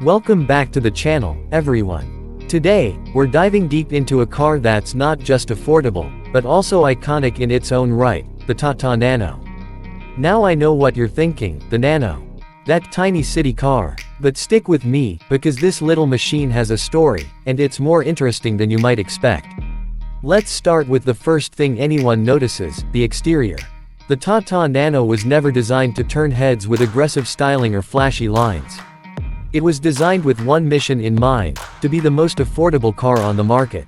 Welcome back to the channel, everyone. Today, we're diving deep into a car that's not just affordable, but also iconic in its own right, the Tata Nano. Now I know what you're thinking, the Nano. That tiny city car. But stick with me, because this little machine has a story, and it's more interesting than you might expect. Let's start with the first thing anyone notices, the exterior. The Tata Nano was never designed to turn heads with aggressive styling or flashy lines. It was designed with one mission in mind, to be the most affordable car on the market.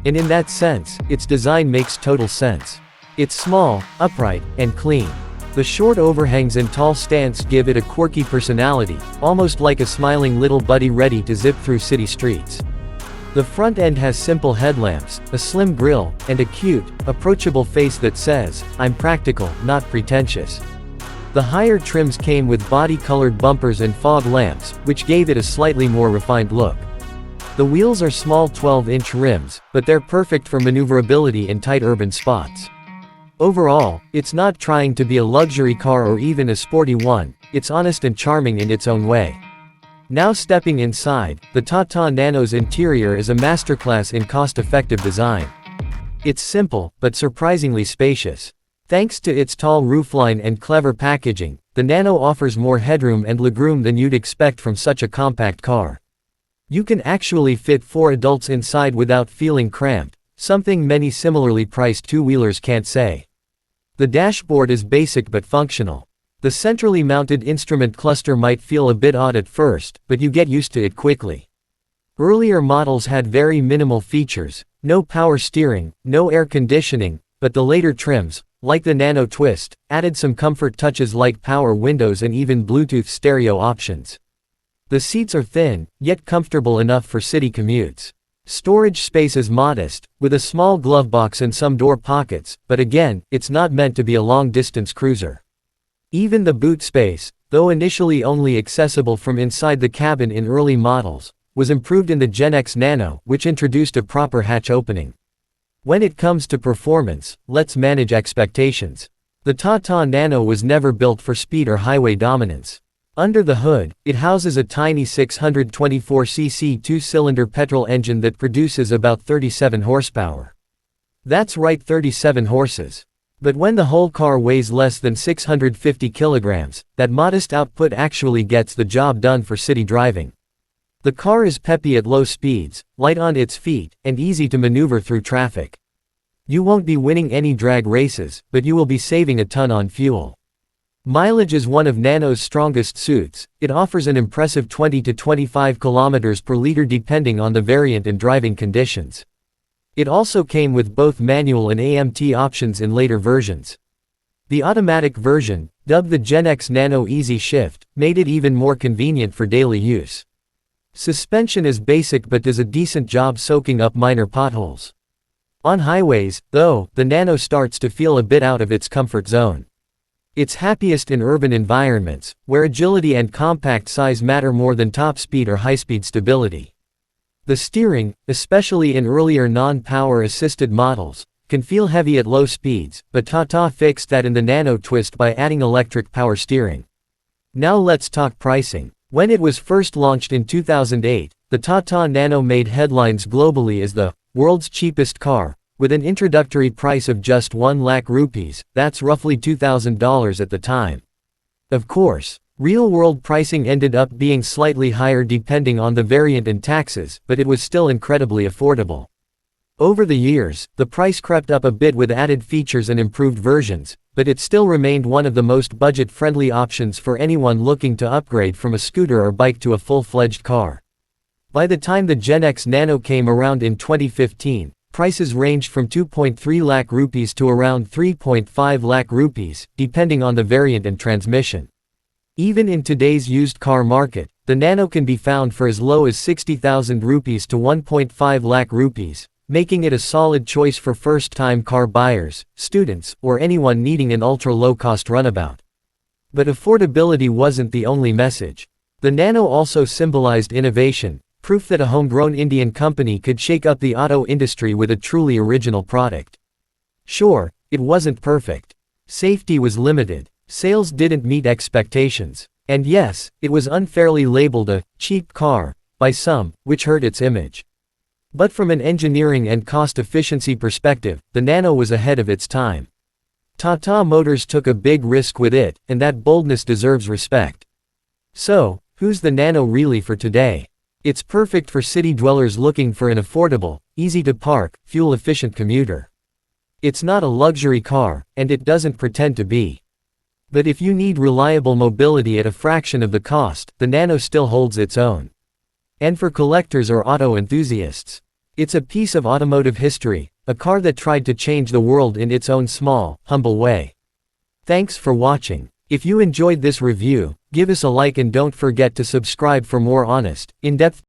And in that sense, its design makes total sense. It's small, upright, and clean. The short overhangs and tall stance give it a quirky personality, almost like a smiling little buddy ready to zip through city streets. The front end has simple headlamps, a slim grille, and a cute, approachable face that says, "I'm practical, not pretentious." The higher trims came with body-colored bumpers and fog lamps, which gave it a slightly more refined look. The wheels are small 12-inch rims, but they're perfect for maneuverability in tight urban spots. Overall, it's not trying to be a luxury car or even a sporty one, it's honest and charming in its own way. Now stepping inside, the Tata Nano's interior is a masterclass in cost-effective design. It's simple, but surprisingly spacious. Thanks to its tall roofline and clever packaging, the Nano offers more headroom and legroom than you'd expect from such a compact car. You can actually fit 4 adults inside without feeling cramped, something many similarly priced two-wheelers can't say. The dashboard is basic but functional. The centrally mounted instrument cluster might feel a bit odd at first, but you get used to it quickly. Earlier models had very minimal features, no power steering, no air conditioning, but the later trims, like the Nano Twist, added some comfort touches like power windows and even Bluetooth stereo options. The seats are thin, yet comfortable enough for city commutes. Storage space is modest, with a small glove box and some door pockets, but again, it's not meant to be a long-distance cruiser. Even the boot space, though initially only accessible from inside the cabin in early models, was improved in the GenX Nano, which introduced a proper hatch opening. When it comes to performance, let's manage expectations. The Tata Nano was never built for speed or highway dominance. Under the hood, it houses a tiny 624cc two-cylinder petrol engine that produces about 37 horsepower. That's right, 37 horses. But when the whole car weighs less than 650 kilograms, that modest output actually gets the job done for city driving. The car is peppy at low speeds, light on its feet, and easy to maneuver through traffic. You won't be winning any drag races, but you will be saving a ton on fuel. Mileage is one of Nano's strongest suits. It offers an impressive 20 to 25 kilometers per liter depending on the variant and driving conditions. It also came with both manual and AMT options in later versions. The automatic version, dubbed the GenX Nano Easy Shift, made it even more convenient for daily use. Suspension is basic but does a decent job soaking up minor potholes. On highways, though, the Nano starts to feel a bit out of its comfort zone. It's happiest in urban environments, where agility and compact size matter more than top speed or high-speed stability. The steering, especially in earlier non-power assisted models, can feel heavy at low speeds, but Tata fixed that in the Nano Twist by adding electric power steering. Now let's talk pricing. When it was first launched in 2008, the Tata Nano made headlines globally as the world's cheapest car, with an introductory price of just 1 lakh rupees, that's roughly $2,000 at the time. Of course, real-world pricing ended up being slightly higher depending on the variant and taxes, but it was still incredibly affordable. Over the years, the price crept up a bit with added features and improved versions, but it still remained one of the most budget-friendly options for anyone looking to upgrade from a scooter or bike to a full-fledged car. By the time the GenX Nano came around in 2015, prices ranged from 2.3 lakh rupees to around 3.5 lakh rupees, depending on the variant and transmission. Even in today's used car market, the Nano can be found for as low as 60,000 rupees to 1.5 lakh rupees, making it a solid choice for first-time car buyers, students, or anyone needing an ultra-low-cost runabout. But affordability wasn't the only message. The Nano also symbolized innovation, proof that a homegrown Indian company could shake up the auto industry with a truly original product. Sure, it wasn't perfect. Safety was limited. Sales didn't meet expectations. And yes, it was unfairly labeled a cheap car by some, which hurt its image. But from an engineering and cost efficiency perspective, the Nano was ahead of its time. Tata Motors took a big risk with it, and that boldness deserves respect. So, who's the Nano really for today? It's perfect for city dwellers looking for an affordable, easy-to-park, fuel-efficient commuter. It's not a luxury car, and it doesn't pretend to be. But if you need reliable mobility at a fraction of the cost, the Nano still holds its own. And for collectors or auto enthusiasts, it's a piece of automotive history, a car that tried to change the world in its own small, humble way. Thanks for watching. If you enjoyed this review, give us a like and don't forget to subscribe for more honest, in-depth